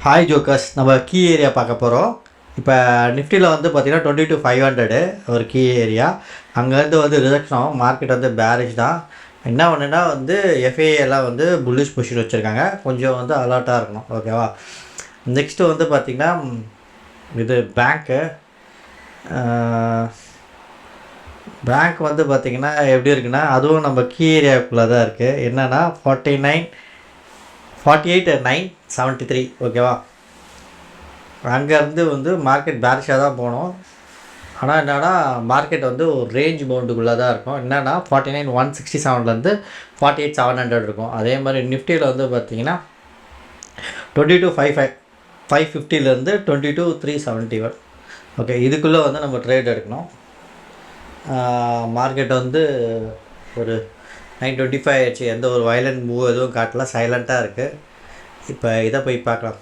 Hi jokers, நம்ம key area பார்க்க போகிறோம். இப்போ நிஃப்டியில் வந்து பார்த்திங்கன்னா 22,500 ஒரு கீ ஏரியா. அங்கேருந்து வந்து ரிஜெக்ஷன் ஆகும். மார்க்கெட் வந்து பேரிஷ் தான். என்ன ஒன்றுனா வந்து எஃப்ஐஏ எல்லாம் வந்து புல்லிஷ் பொசிஷன் வச்சுருக்காங்க. கொஞ்சம் வந்து அலர்ட்டாக இருக்கணும், ஓகேவா. நெக்ஸ்ட்டு வந்து பார்த்திங்கன்னா இது பேங்க் வந்து பார்த்திங்கன்னா எப்படி இருக்குன்னா, அதுவும் நம்ம கீ ஏரியாவுக்குள்ளே தான் இருக்குது. என்னென்னா 48,973, ஓகேவா. அங்கேருந்து வந்து மார்க்கெட் பேரிஷாக தான் போகணும். ஆனால் என்னென்னா மார்க்கெட் வந்து ஒரு ரேஞ்ச் பவுண்டுக்குள்ளே தான் இருக்கும். என்னென்னா 49,167 48,700 இருக்கும். அதே மாதிரி நிஃப்டியில் வந்து பார்த்திங்கன்னா 22,550 22,371, ஓகே. இதுக்குள்ளே வந்து நம்ம ட்ரேட் எடுக்கணும். மார்க்கெட் வந்து ஒரு 9:25 ஆயிடுச்சு. எந்த ஒரு வயலண்ட் மூவ் எதுவும் காட்டல, சைலண்ட்டாக இருக்குது. இப்போ இதை போய் பார்க்கலாம்.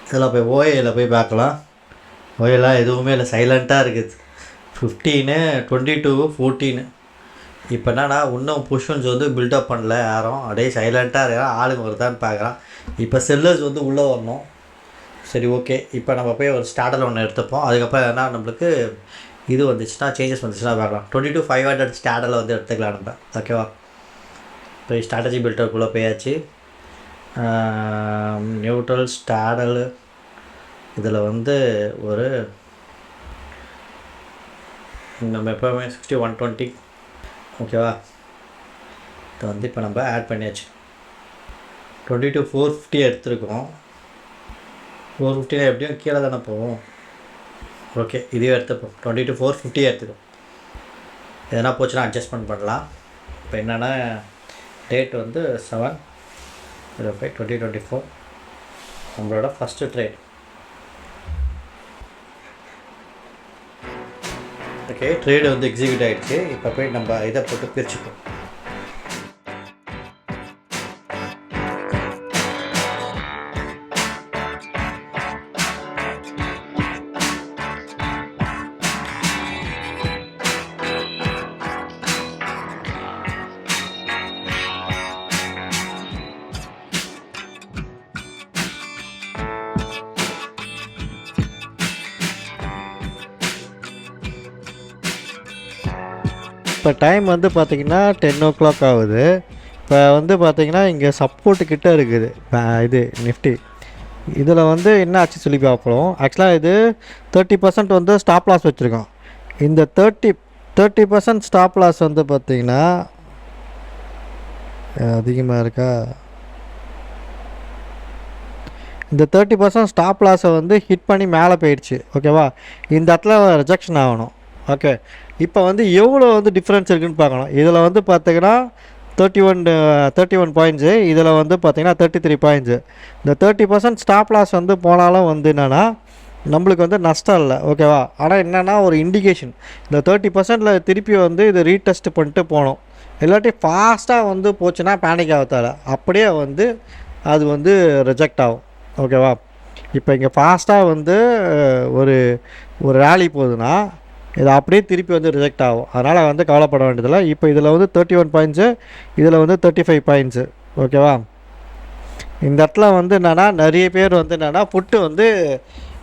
இதில் போய் ஓஏயில் போய் பார்க்கலாம். ஓஏலாம் எதுவுமே இல்லை, சைலண்ட்டாக இருக்குது. 15 22 14. இப்போ என்னன்னா இன்னும் பொசிஷன்ஸ் வந்து பில்டப் பண்ணல யாரும், அப்படியே சைலண்ட்டாக இருக்கா. ஆளுங்க வருதான்னு பார்க்குறான். இப்போ செல்லர்ஸ் வந்து உள்ளே வரணும். சரி, ஓகே. இப்போ நம்ம போய் ஒரு ஸ்டார்டர் ஒன்று எடுத்துப்போம். அதுக்கப்புறம் என்ன நம்மளுக்கு இது வந்துச்சுன்னா சேஞ்சஸ் வந்துச்சுன்னா பார்க்கலாம். 22,500 ஸ்டார்டரில் வந்து எடுத்துக்கலாம் நம்ம, ஓகேவா. இப்போ ஸ்ட்ராட்டஜி பில்டருக்குள்ளே போயாச்சு. நியூட்ரல் ஸ்டாடல் இதில் வந்து ஒரு நம்ம எப்போவுமே 60-120, ஓகேவா. இதை வந்து இப்போ நம்ம ஆட் பண்ணியாச்சு. 22,450 எடுத்துருக்கோம். 450 எப்படியும் கீழே தானே போவோம், ஓகே. இதையும் எடுத்துப்போம். 22,450 எடுத்துக்கும். எதனா போச்சுன்னா அட்ஜஸ்ட்மெண்ட் பண்ணலாம். இப்போ என்னென்னா டேட் வந்து 7/05/2024 நம்மளோட ஃபஸ்ட்டு ட்ரேட், ஓகே. ட்ரேடு வந்து எக்ஸிக்யூட் ஆகிடுச்சு. இப்போ போய் நம்ம இதை போட்டு பிரிச்சுப்போம். இப்போ டைம் வந்து பார்த்திங்கன்னா 10 o'clock ஆகுது. இப்போ வந்து பார்த்திங்கன்னா இங்கே சப்போர்ட்டு கிட்டே இருக்குது இது நிஃப்டி. இதில் வந்து என்ன ஆச்சு சொல்லி பார்ப்போம். ஆக்சுவலாக இது 30% வந்து ஸ்டாப் லாஸ் வச்சுருக்கோம். இந்த 30% ஸ்டாப் லாஸ் வந்து பார்த்திங்கன்னா அதிகமாக இருக்கா. இந்த 30% ஸ்டாப் லாஸை வந்து ஹிட் பண்ணி மேலே போயிடுச்சு, ஓகேவா. இந்த இடத்துல ரிஜெக்ஷன் ஆகணும், ஓகே. இப்போ வந்து எவ்வளோ வந்து டிஃப்ரென்ஸ் இருக்குதுன்னு பார்க்கணும். இதில் வந்து பார்த்திங்கன்னா 31 பாயிண்ட்ஸு, இதில் வந்து பார்த்திங்கன்னா 33 பாயிண்ட்ஸு. இந்த 30% ஸ்டாப் லாஸ் வந்து போனாலும் வந்து என்னென்னா நம்மளுக்கு வந்து நஷ்டம் இல்லை, ஓகேவா. ஆனால் என்னென்னா ஒரு இண்டிகேஷன், இந்த 30%ல் திருப்பி வந்து இதை ரீடெஸ்ட் பண்ணிட்டு போகணும். இல்லாட்டி ஃபாஸ்ட்டாக வந்து போச்சுன்னா பேனிக் ஆகத்தால அப்படியே வந்து அது வந்து ரிஜெக்ட் ஆகும், ஓகேவா. இப்போ இங்கே ஃபாஸ்ட்டாக வந்து ஒரு ரேலி போகுதுன்னா இது அப்படியே திருப்பி வந்து ரிஜெக்ட் ஆகும். அதனால் வந்து கவலைப்பட வேண்டியதில்லை. இப்போ இதில் வந்து 31 பாயிண்ட்ஸு, இதில் வந்து 35 பாயிண்ட்ஸு, ஓகேவா. இந்த இடத்துல வந்து என்னென்னா நிறைய பேர் வந்து என்னென்னா புட்டு வந்து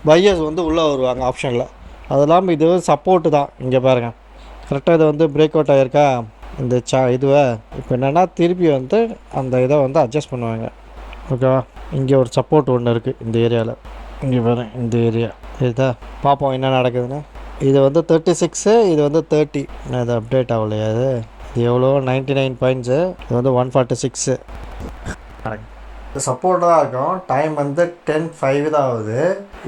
பையர்ஸ் வந்து உள்ளே வருவாங்க ஆப்ஷனில். அது இல்லாமல் இது சப்போர்ட்டு தான். இங்கே பாருங்கள், கரெக்டாக இது வந்து பிரேக் அவுட் ஆகிருக்கா இந்த இதுவை. இப்போ என்னென்னா திருப்பி வந்து அந்த இதை வந்து அட்ஜஸ்ட் பண்ணுவாங்க, ஓகேவா. இங்கே ஒரு சப்போர்ட் ஒன்று இருக்குது இந்த ஏரியாவில். இங்கே பாருங்கள், இந்த ஏரியா இதுதான். பார்ப்போம் என்ன நடக்குதுன்னு. இது வந்து 36, இது வந்து 30. இது அப்டேட் ஆகலையா? இது எவ்வளோ 99 பாயிண்ட்ஸு, இது வந்து 146. இது சப்போர்ட் தான் இருக்கும். டைம் வந்து 10:05 தான் ஆகுது.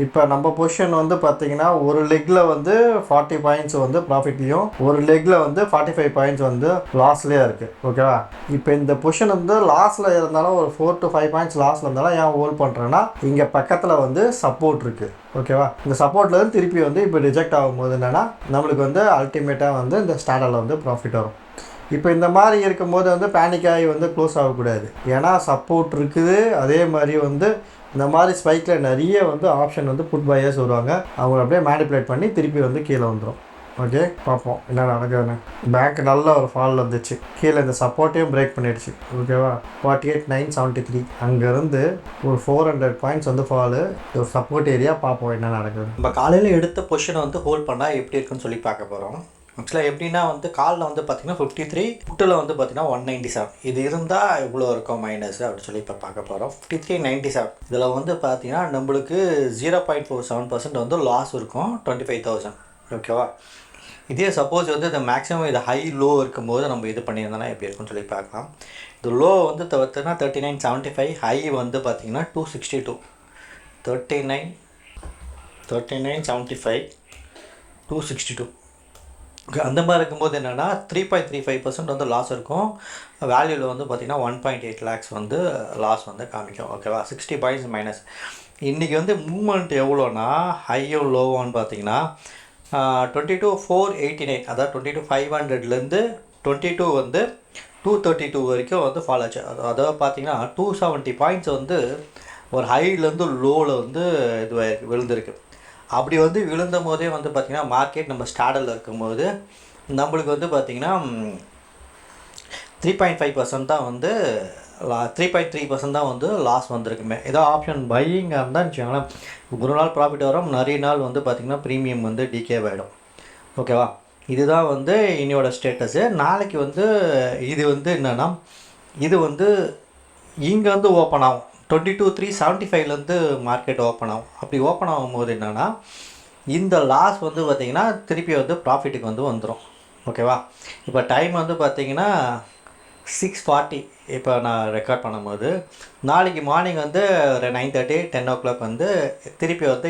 இப்போ நம்ம பொசிஷன் வந்து பார்த்திங்கன்னா ஒரு லெக்கில் வந்து 40 பாயிண்ட்ஸ் வந்து ப்ராஃபிட்லேயும், ஒரு லெக்கில் வந்து 45 பாயிண்ட்ஸ் வந்து லாஸ்லேயே இருக்குது, ஓகேவா. இப்போ இந்த பொசிஷன் வந்து லாஸில் இருந்தாலும் ஒரு 4 to 5 பாயிண்ட்ஸ் லாஸில் இருந்தாலும் ஏன் ஹோல்ட் பண்ணுறேன்னா இங்கே பக்கத்தில் வந்து சப்போர்ட் இருக்குது, ஓகேவா. இந்த சப்போர்ட்லேருந்து திருப்பி வந்து இப்போ ரிஜெக்ட் ஆகும்போது என்னென்னா நம்மளுக்கு வந்து அல்டிமேட்டாக வந்து இந்த ஸ்டாண்டர்டில் வந்து ப்ராஃபிட் வரும். இப்போ இந்த மாதிரி இருக்கும்போது வந்து பேனிக் ஆகி வந்து க்ளோஸ் ஆகக்கூடாது. ஏன்னா சப்போர்ட் இருக்குது. அதே மாதிரி வந்து இந்த மாதிரி ஸ்பைக்கில் நிறைய வந்து ஆப்ஷன் வந்து புட் பையர்ஸ் வருவாங்க. அவங்க அப்படியே மேனிப்புலேட் பண்ணி திருப்பி வந்து கீழே வந்துடும். ஓகே, பார்ப்போம் என்ன நடக்குதுன்னு. பேங்க் நல்ல ஒரு ஃபால் வந்துச்சு, கீழே இந்த சப்போர்ட்டையும் பிரேக் பண்ணிடுச்சு. ஓகேவா, 48,973 அங்கேருந்து ஒரு 400 பாயிண்ட்ஸ் வந்து ஃபாலு. ஒரு சப்போர்ட் ஏரியா, பார்ப்போம் என்ன நடக்குது. நம்ம காலையில் எடுத்த பொசிஷனை வந்து ஹோல்ட் பண்ணால் எப்படி இருக்குன்னு சொல்லி பார்க்க போகிறோம். ஆக்சுவலாக எப்படின்னா வந்து காலில் வந்து பார்த்திங்கன்னா 53, புட்டில் வந்து பார்த்திங்கன்னா 197. இது இருந்தால் இவ்வளோ இருக்கும் மைனஸ் அப்படின்னு சொல்லி இப்போ பார்க்க போகிறோம். 5397 இதில் வந்து பார்த்திங்கன்னா நம்மளுக்கு 0.47% வந்து லாஸ் இருக்கும், 25,000. ஓகேவா, இதே சப்போஸ் வந்து இந்த மேக்ஸிமம் இது ஹை லோ இருக்கும்போது நம்ம இது பண்ணியிருந்தோன்னா எப்படி இருக்குன்னு சொல்லி பார்க்கலாம். இது லோ வந்து பார்த்தீங்கன்னா 39.75, ஹை வந்து பார்த்திங்கன்னா 262. 39.75, 262. ஓகே, அந்த மாதிரி இருக்கும்போது என்னென்னா 3.35% வந்து லாஸ் இருக்கும். வேல்யூவில் வந்து பார்த்திங்கன்னா 1.8 lakhs வந்து லாஸ் வந்து காமிக்கும். ஓகேவா, 60 பாயிண்ட்ஸ் மைனஸ். இன்றைக்கி வந்து மூவ்மெண்ட் எவ்வளோனா ஹையும் லோவான்னு பார்த்தீங்கன்னா 22,489, அதாவது 22,500லேருந்து 22 வந்து 232 வரைக்கும் வந்து ஃபால் ஆச்சு. அதாவது பார்த்தீங்கன்னா 270 பாயிண்ட்ஸ் வந்து ஒரு ஹைலேருந்து லோவில் வந்து இது விழுந்திருக்கு. அப்படி வந்து விழுந்த போதே வந்து பார்த்திங்கன்னா மார்க்கெட் நம்ம ஸ்டார்டரில் இருக்கும்போது நம்மளுக்கு வந்து பார்த்திங்கன்னா 3.5% தான் வந்து 3.3% தான் வந்து லாஸ் வந்திருக்குமே. ஏதோ ஆப்ஷன் பையிங்காக இருந்தால் வச்சுக்கோங்களேன், ஒரு நாள் ப்ராஃபிட் வரும், நிறைய நாள் வந்து பார்த்திங்கன்னா ப்ரீமியம் வந்து டிகேவ் ஆகிடும். ஓகேவா, இதுதான் வந்து இன்னையோட ஸ்டேட்டஸு. நாளைக்கு வந்து இது வந்து என்னென்னா, இது வந்து இங்கே வந்து ஓப்பன் ஆகும் 22,375லேருந்து மார்க்கெட் ஓப்பன் ஆகும். அப்படி ஓப்பன் ஆகும்போது என்னென்னா இந்த லாஸ் வந்து பார்த்திங்கன்னா திருப்பி வந்து ப்ராஃபிட்டுக்கு வந்து வந்துடும். ஓகேவா, இப்போ டைம் வந்து பார்த்திங்கன்னா 6:40 இப்போ நான் ரெக்கார்ட் பண்ணும்போது, நாளைக்கு மார்னிங் வந்து ஒரு 9:30, 10 o'clock வந்து திருப்பி வந்து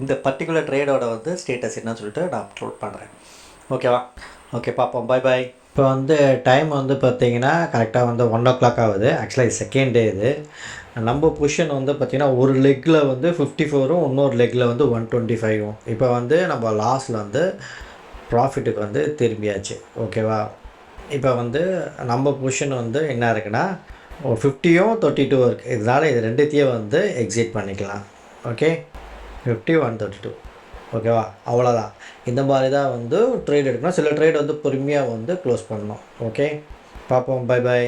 இந்த பர்டிகுலர் ட்ரேடோட வந்து ஸ்டேட்டஸ் என்னன்னு சொல்லிட்டு நான் அப்லோட் பண்ணுறேன். ஓகேவா, ஓகே, பார்ப்போம். Bye bye. இப்போ வந்து டைம் வந்து பார்த்திங்கன்னா கரெக்டாக வந்து 1 o'clock ஆகுது. ஆக்சுவலாக இது செகண்ட் டே. இது நம்ம பொசிஷன் வந்து பார்த்திங்கன்னா ஒரு லெக்கில் வந்து 54, இன்னொரு லெக்கில் வந்து 125. இப்போ வந்து நம்ம லாஸில் வந்து ப்ராஃபிட்டுக்கு வந்து திரும்பியாச்சு. ஓகேவா, இப்போ வந்து நம்ம பொசிஷன் வந்து என்ன இருக்குன்னா 50யும் 32 இருக்குது. இதனால் இது ரெண்டுத்தையும் வந்து எக்ஸிட் பண்ணிக்கலாம். ஓகே, 50, 132. ஓகேவா, அவ்வளோதான். இந்த மாதிரி தான் வந்து ட்ரேட் எடுக்கணும். சில ட்ரேட் வந்து பொறுமையாக வந்து க்ளோஸ் பண்ணணும். ஓகே, பார்ப்போம். Bye bye.